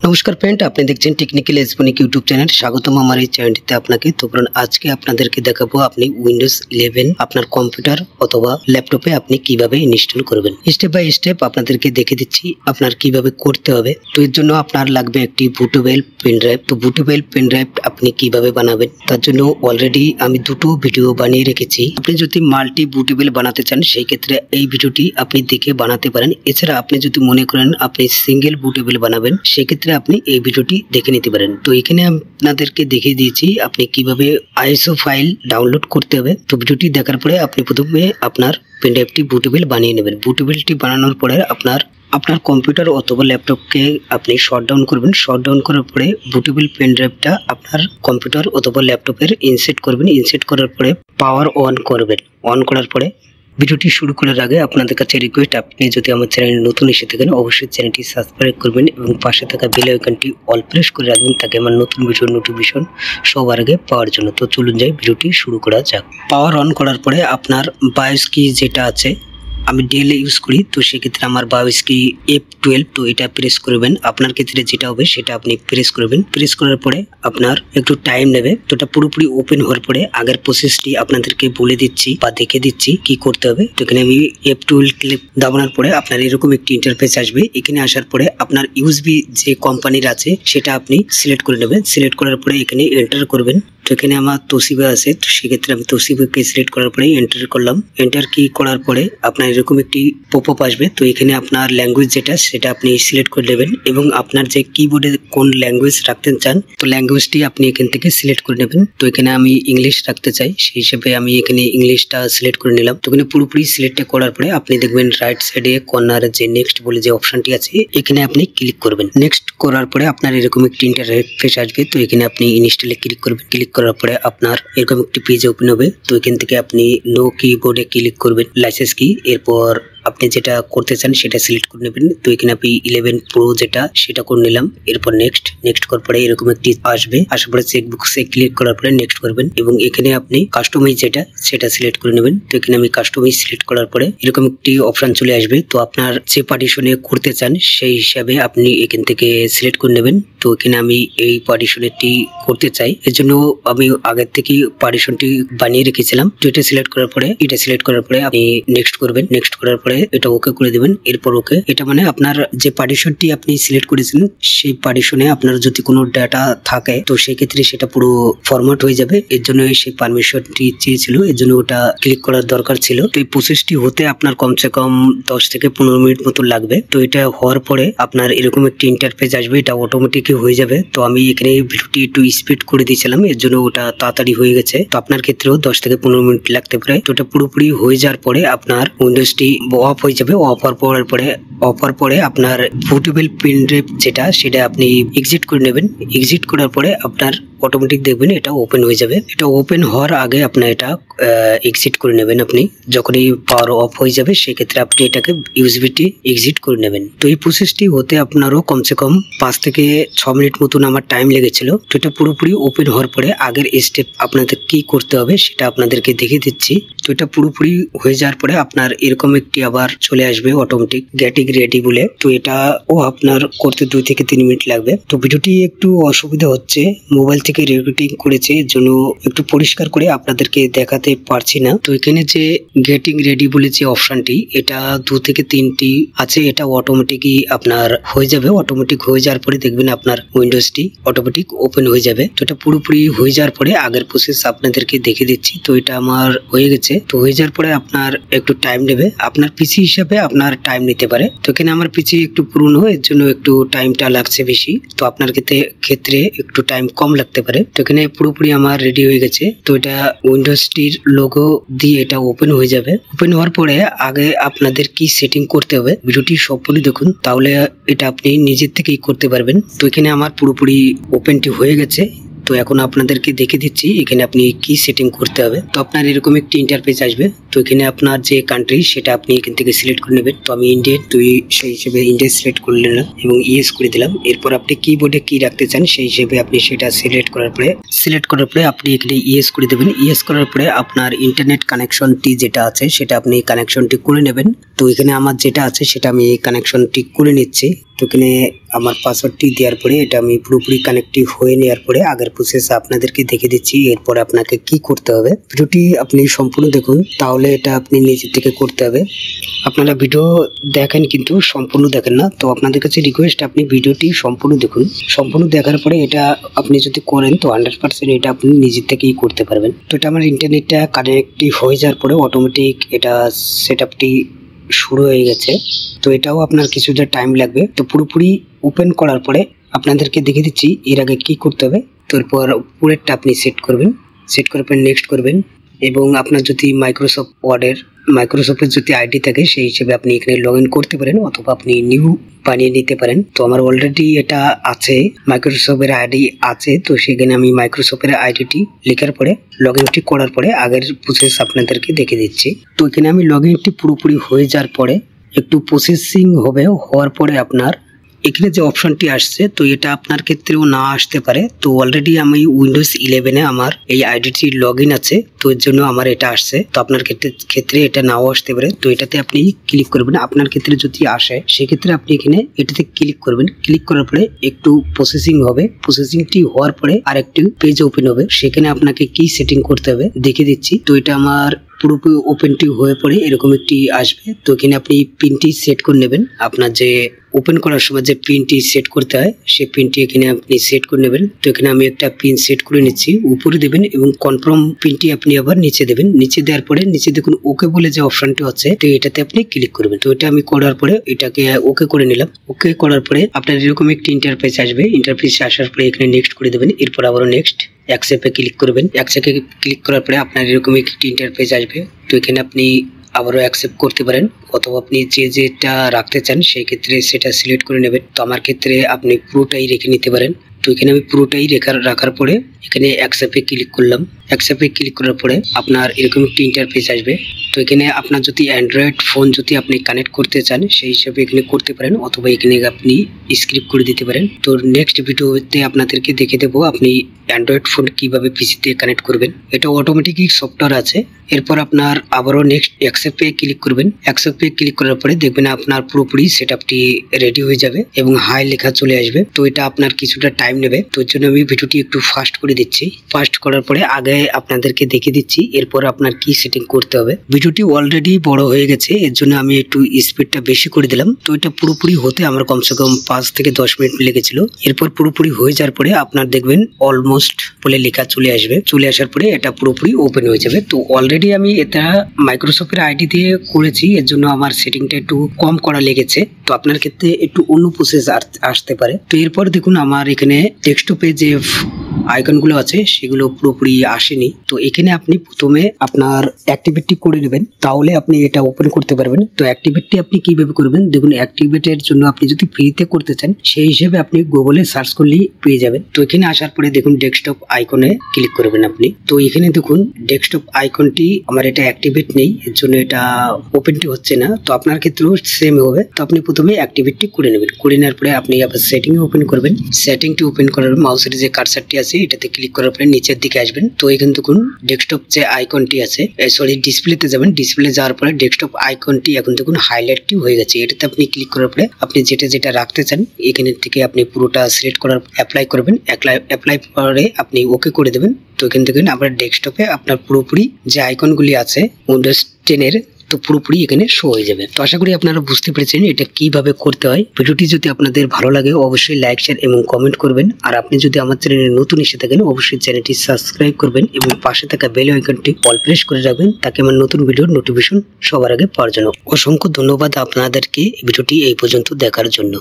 নমস্কার ফ্রেন্ড, আপনি দেখছেন টেকনিক্যাল এসপনিক ইউটিউব চ্যানেল। স্বাগতম আমার এই চ্যানেলটিতে আপনাকে। তো আজকে আপনাদেরকে দেখাবো আপনি উইন্ডোজ 11 আপনার কম্পিউটার অথবা ল্যাপটপে আপনি কিভাবে ইনস্টল করবেন। স্টেপ বাই স্টেপ আপনাদেরকে দেখে দিচ্ছি আপনার কিভাবে করতে হবে। তো এর জন্য আপনার লাগবে একটি বুটেবল পেন ড্রাইভ। তো বুটেবল পেন ড্রাইভ আপনি কিভাবে বানাবেন তার জন্য অলরেডি আমি দুটো ভিডিও বানিয়ে রেখেছি। আপনি যদি মাল্টি বুটেবল বানাতে চান সেই ক্ষেত্রে এই ভিডিওটি আপনি দেখে বানাতে পারেন। এছাড়া আপনি যদি মনে করেন আপনি সিঙ্গেল বুটেবল বানাবেন সেই ক্ষেত্রে আপনি এই ভিডিওটি দেখে নিতে পারেন। তো এখানে আপনাদেরকে দেখিয়ে দিয়েছি আপনি কিভাবে আইএসও ফাইল ডাউনলোড করতে হবে। তো ভিডিওটি দেখার পরে আপনি প্রথমে আপনার পেন ড্রাইভটি বুটেবল বানিয়ে নেবেন। বুটেবলটি বানানোর পরে আপনার কম্পিউটার অথবা ল্যাপটপকে আপনি শটডাউন করবেন। শটডাউন করার পরে বুটেবল পেন ড্রাইভটা আপনার কম্পিউটার অথবা ল্যাপটপের ইনসেট করবেন। ইনসেট করার পরে পাওয়ার অন করবেন। অন করার পরে ভিডিওটি শুরু করার আগে আপনাদের কাছে রিকোয়েস্ট, আপনি যদি আমার চ্যানেল নতুন এসে থাকেন অবশ্যই চ্যানেলটি সাবস্ক্রাইব করবেন এবং পাশে থাকা বেল আইকনটি অল প্রেস করে রাখবেন তাকে আমার নতুন ভিডিওর নোটিফিকেশন সবার আগে পাওয়ার জন্য। তো চলুন যাই, ভিডিওটি শুরু করা যাক। পাওয়ার অন করার পরে আপনার বায়োস কি যেটা আছে, আমি ডেল ইউজ করি তো সেক্ষেত্রে আমার বায়োস কি F12, তো এটা প্রেস করবেন। আপনার ক্ষেত্রে যেটা হবে সেটা আপনি প্রেস করবেন। প্রেস করার পরে আপনার একটু টাইম নেবে। তো এটা পুরোপুরি ওপেন হওয়ার পরে আগের প্রসেসটি আপনাদেরকে বলে দিচ্ছি বা দেখে দিচ্ছি কি করতে হবে। তো এখানে আমি F12 ক্লিক দাবানোর পরে আপনার এরকম একটি ইন্টারফেস আসবে। এখানে আসার পরে আপনার ইউএসবি যে কোম্পানির আছে সেটা আপনি সিলেক্ট করে নেবেন। সিলেক্ট করার পরে এখানে এন্টার করবেন। তো এখানে আমার তোশিবা আছে, তো সেক্ষেত্রে আমি তোশিবাকে সিলেক্ট করার পরে এন্টার করলাম। এন্টার কি করার পরে আপনার এরকম একটি পপআপ আসবে। তো এখানে আপনার ল্যাঙ্গুয়েজ যেটা সেটা আপনি সিলেক্ট করে নেবেন এবং আপনার যে কিবোর্ডে কোন ল্যাঙ্গুয়েজ রাখতে চান তো ল্যাঙ্গুয়েজটি আপনি এখান থেকে সিলেক্ট করে নেবেন। তো এখানে আমি ইংলিশ রাখতে চাই, সেই হিসেবে আমি এখানে ইংলিশটা সিলেক্ট করে নিলাম। তো এখানে পুরোপুরি সিলেক্ট করার পরে আপনি দেখবেন রাইট সাইডে কর্নারে যে নেক্সট বলে যে অপশনটি আছে এখানে আপনি ক্লিক করবেন। নেক্সট করার পরে আপনার এরকম একটি ইন্টারফেস আসবে। তো এখানে আপনি ইনস্টলে ক্লিক করবেন। ক্লিক করার পরে আপনার এরকম একটি পেজ ওপেন হবে। তো এখান থেকে আপনি নো কিবোর্ডে ক্লিক করবেন, লাইসেন্স কি, এরপর আপনি যেটা করতে চান সেটা সিলেক্ট করে নেবেন। তো এখানে আপনি 11 প্রো যেটা সেটা করে নিলাম। এরপর নেক্সট করার পরে এরকম একটি আসবে। আসার পরে চেকবক্সে ক্লিক করার পরে নেক্সট করবেন এবং এখানে আপনি কাস্টমাইজ যেটা সেটা সিলেক্ট করে নেবেন। তো এখানে আমি কাস্টমাইজ সিলেক্ট করার পরে এরকম একটি অপশন চলে আসবে। তো আপনার যে পার্টিশনে করতে চান সেই হিসাবে আপনি এখান থেকে সিলেক্ট করে নেবেন। তো এখানে আমি এই পার্টিশনেরটি করতে চাই, এর জন্য আমি আগের থেকে পার্টিশনটি বানিয়ে রেখেছিলাম। তো এটা সিলেক্ট করার পরে আপনি নেক্সট করবেন। নেক্সট করার পরে এটা ওকে করে দিবেন। এরপর ওকে, এটা মানে আপনার যে পার্টিশনটি আপনি সিলেক্ট করেছিলেন সেই পার্টিশনে আপনার যদি কোনো ডাটা থাকে তো সেই ক্ষেত্রে সেটা পুরো ফরম্যাট হয়ে যাবে। এর জন্য সেই পারমিশনটি চেয়েছিল, এর জন্য ওটা ক্লিক করার দরকার ছিল। তো এই প্রসেসটি হতে আপনার কমসে কম 10 থেকে 15 মিনিট মতো লাগবে। তো এটা হওয়ার পরে আপনার এরকম একটি ইন্টারফেস আসবে, এটা অটোমেটিক হয়ে যাবে। তো আমি এখানে ভিডিওটি একটু স্পিড করে দিয়েছিলাম, এর জন্য ওটা তাড়াতাড়ি হয়ে গেছে। তো আপনার ক্ষেত্রেও 10 থেকে 15 মিনিট লাগতে পারে। তো এটা পুরোপুরি হয়ে যাওয়ার পরে আপনার উইন্ডোজটি অফ হয়ে যাবে। অফ হওয়ার পরে আপনার বুটেবল পেন ড্রাইভ যেটা সেটা আপনি এক্সিট করে নেবেন। এক্সিট করার পরে আপনার অটোমেটিক দেখবেন এটা ওপেন হয়ে যাবে। এটা ওপেন হওয়ার আগে আপনার এটা এক্সিট করে নেবেন। আপনি যখনই পাওয়ার অফ হয়ে যাবে সেক্ষেত্রে আপনি এটাকে ইউএসবিটি এক্সিট করে নেবেন। তো এই প্রসেসটি হতে আপনারও কমসে কম 5 থেকে 6 মিনিট মতন আমার টাইম লেগেছিল। তো এটা পুরোপুরি ওপেন হওয়ার পরে আগের স্টেপ আপনাদের কি করতে হবে সেটা আপনাদেরকে দেখিয়ে দিচ্ছি। তো এটা পুরোপুরি হয়ে যাওয়ার পরে আপনার এরকম একটি আবার চলে আসবে অটোমেটিক গেটিং রেডি বলে। তো এটাও আপনার করতে 2 থেকে 3 মিনিট লাগবে। তো ভিডিওটি একটু অসুবিধা হচ্ছে, মোবাইল থেকে রেকর্ডিং করেছে এর জন্য একটু পরিষ্কার করে আপনাদেরকে দেখাতে পারছি না। তো এখানে যে গেটিং রেডি বলে যে অপশনটি এটা 2 থেকে 3টি আছে, এটা অটোমেটিকই আপনার হয়ে যাবে। অটোমেটিক হয়ে যাওয়ার পরে দেখবেন আপনার উইন্ডোজটি অটোমেটিক ওপেন হয়ে যাবে। তো এটা পুরোপুরি হয়ে যাওয়ার পরে আগের প্রসেস আপনাদেরকে দেখে দিচ্ছি। তো এটা আমার হয়ে গেছে। তো হয়ে যাওয়ার পরে আপনার একটু টাইম নেবে, আপনার পিসি হিসাবে আপনার টাইম নিতে পারে। তো এখানে আমার পিসি একটু পুরনো, এর জন্য একটু টাইমটা লাগছে বেশি। তো আপনার ক্ষেত্রে একটু টাইম কম লাগতে পারে। তো এখানে পুরোপুরি আমার রেডি হয়ে গেছে। তো এটা উইন্ডোজটির লোগো দিয়ে এটা ওপেন হয়ে যাবে। ওপেন হওয়ার পরে আগে আপনাদের কি সেটিং করতে হবে ভিডিওটি সম্পূর্ণ দেখুন, তাহলে এটা আপনি নিজের থেকেই করতে পারবেন। তো এখানে আমার পুরোপুরি ওপেনটি হয়ে গেছে। তো এখন আপনাদেরকে দেখে দিচ্ছি এখানে আপনি কি সেটিং করতে হবে। তো আপনার এরকম একটি ইন্টারফেস আসবে। তো এখানে আপনার যে কান্ট্রি সেটা আপনি এখান থেকে সিলেক্ট করে নেবেন। তো আমি ইন্ডিয়ান, তো সেই হিসেবে ইন্ডিয়া সিলেক্ট করে নিলাম এবং ইয়েস করে দিলাম। এরপর আপনি কিবোর্ডে কি রাখতে চান সেই হিসেবে আপনি সেটা সিলেক্ট করার পরে আপনি এখানে ইয়েস করে দেবেন। ইয়েস করার পরে আপনার ইন্টারনেট কানেকশনটি যেটা আছে সেটা আপনি কানেকশনটি করে নেবেন। তো এখানে আমার যেটা আছে সেটা আমি কানেকশনটি করে নিচ্ছি। তো এখানে আমার পাসওয়ার্ডটি দেওয়ার পরে এটা আমি পুরোপুরি কানেক্টিভ হয়ে নেওয়ার পরে আগের প্রসেস আপনাদেরকে দেখে দিচ্ছি। এরপর আপনাকে কি করতে হবে, ভিডিওটি আপনি সম্পূর্ণ দেখুন, তাহলে এটা আপনি নিজের থেকে করতে হবে। আপনারা ভিডিও দেখেন কিন্তু সম্পূর্ণ দেখেন না, তো আপনাদের কাছে রিকোয়েস্ট আপনি ভিডিওটি সম্পূর্ণ দেখুন। সম্পূর্ণ দেখার পরে এটা আপনি যদি করেন তো 100% এটা আপনি নিজের থেকেই করতে পারবেন। তো এটা আমার ইন্টারনেটটা কানেক্টিভ হয়ে যাওয়ার পরে অটোমেটিক এটা সেটআপটি শুরু হয়ে গেছে। তো এটাও আপনার কিছুটা টাইম লাগবে। তো পুরোপুরি ওপেন করার পরে আপনাদেরকে দেখে দিচ্ছি এর আগে কি করতে হবে। তো এরপর পুরেরটা আপনি সেট করবেন, সেট করার পর নেক্সট করবেন এবং আপনার যদি মাইক্রোসফটের যদি আইডি থাকে সেই হিসেবে আপনি এখানে লগ ইন করতে পারেন অথবা আপনি নিউ বানিয়ে নিতে পারেন। তো আমার অলরেডি এটা আছে, মাইক্রোসফটের আইডি আছে, তো সেখানে আমি মাইক্রোসফটের আইডিটি লেখার পরে লগ ইনটি করার পরে আগের প্রসেস আপনাদেরকে দেখে দিচ্ছি। তো এখানে আমি লগ ইনটি পুরোপুরি হয়ে যাওয়ার পরে একটু প্রসেসিং হওয়ার পরে আপনার এখানে যে অপশনটি আসছে তো এটা আপনার ক্ষেত্রেও না আসতে পারে। তো অলরেডি আমি উইন্ডোজ 11-এ আমার এই আইডিটি লগ ইন আছে, তো এর জন্য আমার এটা আসছে। তো আপনার ক্ষেত্রে এটা নাও আসতে পারে। তো এটাতে আপনি ক্লিক করবেন, আপনার ক্ষেত্রে যদি আসে সেক্ষেত্রে আপনি এখানে এটাতে ক্লিক করবেন। ক্লিক করার পরে একটু প্রসেসিং হবে, প্রসেসিংটি হওয়ার পরে আরেকটি পেজ ওপেন হবে, সেখানে আপনাকে কি সেটিং করতে হবে দেখে দিচ্ছি। তো এটা আমার পুরোপুরি ওপেনটি হয়ে পড়ে এরকম একটি আসবে। তো এখানে আপনি পিনটি সেট করে নেবেন, আপনার যে ওপেন করার সময় যে পিনটি সেট করতে হয় সেই পিনটি এখানে আপনি সেট করে নেবেন। তো এখানে আমি একটা পিন সেট করে নিচ্ছি, উপরে দেবেন এবং কনফার্ম পিনটি আপনি আবার নিচে দেবেন। নিচে দেওয়ার পরে নিচে দেখুন ওকে বলে যে অপশনটি হচ্ছে, তো এটাতে আপনি ক্লিক করবেন। তো এটা আমি করার পরে এটাকে ওকে করে নিলাম। ওকে করার পরে আপনার এরকম একটি ইন্টারফেস আসবে, ইন্টারফেসে আসার পরে এখানে নেক্সট করে দেবেন। এরপর আবারও নেক্সট অ্যাকসেপ্টে ক্লিক করবেন। অ্যাকসেপ্টে ক্লিক করার পরে আপনার এরকম একটি ইন্টারফেস আসবে। তো এখানে আপনি আবারও অ্যাকসেপ্ট করতে পারেন অথবা আপনি যেটা রাখতে চান সেই ক্ষেত্রে সেটা সিলেক্ট করে নেবেন। তো আমার ক্ষেত্রে আপনি পুরোটাই রেখে নিতে পারেন। তো এখানে আমি পুরোটাই রাখার পরে এখানে অ্যাকসেপ্টে ক্লিক করলাম। অ্যাকসেপ্টে ক্লিক করার পরে আপনার এরকম একটি ইন্টারফেস আসবে। তো এখানে আপনার যদি অ্যান্ড্রয়েড ফোন যদি আপনি কানেক্ট করতে চান সেই হিসাবে এখানে করতে পারেন অথবা এখানে আপনি স্ক্রিপ্ট করে দিতে পারেন। তো নেক্সট ভিডিওতে আপনাদেরকে দেখে দেবো আপনি অ্যান্ড্রয়েড ফোন কিভাবে পিসিতে কানেক্ট করবেন। এটা অটোমেটিকই সফটওয়্যার আছে। এরপর আপনার আবারও নেক্সট অ্যাকসেপ্টে ক্লিক করবেন। অ্যাকসেপ্টে ক্লিক করার পরে দেখবেন আপনার পুরোপুরি সেটআপটি রেডি হয়ে যাবে এবং হাই লেখা চলে আসবে। তো এটা আপনার কিছুটা টাইম নেবে, তো এর জন্য আমি ভিডিওটি একটু ফাস্ট করে দিচ্ছি। ফাস্ট করার পরে আগে আপনাদেরকে দেখে দিচ্ছি এরপর আপনার কি সেটিং করতে হবে। ভিডিওটি অলরেডি বড় হয়ে গেছে, এর জন্য আমি একটু স্পিডটা বেশি করে দিলাম। তো এটা পুরোপুরি হতে আমার কমসে কম 5 থেকে 10 মিনিট লেগেছিল। এরপর পুরোপুরি হয়ে যাওয়ার পরে আপনার দেখবেন অলমোস্ট বলে লেখা চলে আসবে। চলে আসার পরে এটা পুরোপুরি ওপেন হয়ে যাবে। তো অলরেডি আমি এটা মাইক্রোসফটের আইডি দিয়ে করেছি, এর জন্য আমার সেটিংটা একটু কম করা লেগেছে। তো আপনার ক্ষেত্রে একটু অন্য প্রসেস আসতে পারে। তো এরপর দেখুন আমার এখানে ডেস্কটপে যে আইকনগুলো আছে সেগুলো পুরোপুরি আসেনি। তো এখানে আপনি প্রথমে আপনার অ্যাক্টিভেটটি করে নেবেন, তাহলে আপনি এটা ওপেন করতে পারবেন। তো অ্যাক্টিভেটটি আপনি কিভাবে করবেন দেখুন, অ্যাক্টিভেটের জন্য আপনি যদি ফ্রিতে করতে চান সেই হিসেবে আপনি গুগলে সার্চ করলেই পেয়ে যাবেন। তো এখানে আসার পরে দেখুন ডেস্কটপ আইকনে ক্লিক করবেন আপনি। তো এখানে দেখুন ডেস্কটপ আইকনটি আমার এটা অ্যাক্টিভেট নেই, এর জন্য এটা ওপেনটি হচ্ছে না। তো আপনার ক্ষেত্রেও সেম হবে। তো আপনি প্রথমে অ্যাক্টিভেটটি করে নেবেন, করে নেওয়ার পরে আপনি আবার সেটিং ওপেন করবেন। সেটিংটি ওপেন করার মাউসের যে কার্সারটি আছে এটাতে ক্লিক করার পরে নিচের দিকে আসবেন। তো এখানে দেখুন ডেস্কটপ যে আইকনটি আছে ডিসপ্লেতে যাবেন। ডিসপ্লে যাওয়ার পরে ডেস্কটপ আইকনটি এখন দেখুন হাইলাইটটি হয়ে গেছে। এটাতে আপনি ক্লিক করার পরে আপনি যেটা রাখতে চান এখান থেকে আপনি পুরোটা সিলেক্ট করার অ্যাপ্লাই করবেন। অ্যাপ্লাই পরে আপনি ওকে করে দেবেন। তো এখান থেকে আপনার ডেস্কটপে আপনার পুরোপুরি যে আইকনগুলি আছে উইন্ডোজ 10-এর তো পুরোপুরি এখানে শো হয়ে যাবে। তো আশা করি আপনারা বুঝতে পেরেছেন এটা কিভাবে করতে হয়। ভিডিওটি যদি আপনাদের ভালো লাগে অবশ্যই লাইক, শেয়ার এবং কমেন্ট করবেন। আর আপনি যদি আমার চ্যানেলে নতুন এসে থাকেন অবশ্যই চ্যানেলটি সাবস্ক্রাইব করবেন এবং পাশে থাকা বেল আইকনটি অল প্রেস করে রাখবেন, তাকে আমার নতুন ভিডিওর নোটিফিকেশন সবার আগে পাওয়ার জন্য। অসংখ্য ধন্যবাদ আপনাদেরকে ভিডিওটি এই পর্যন্ত দেখার জন্য।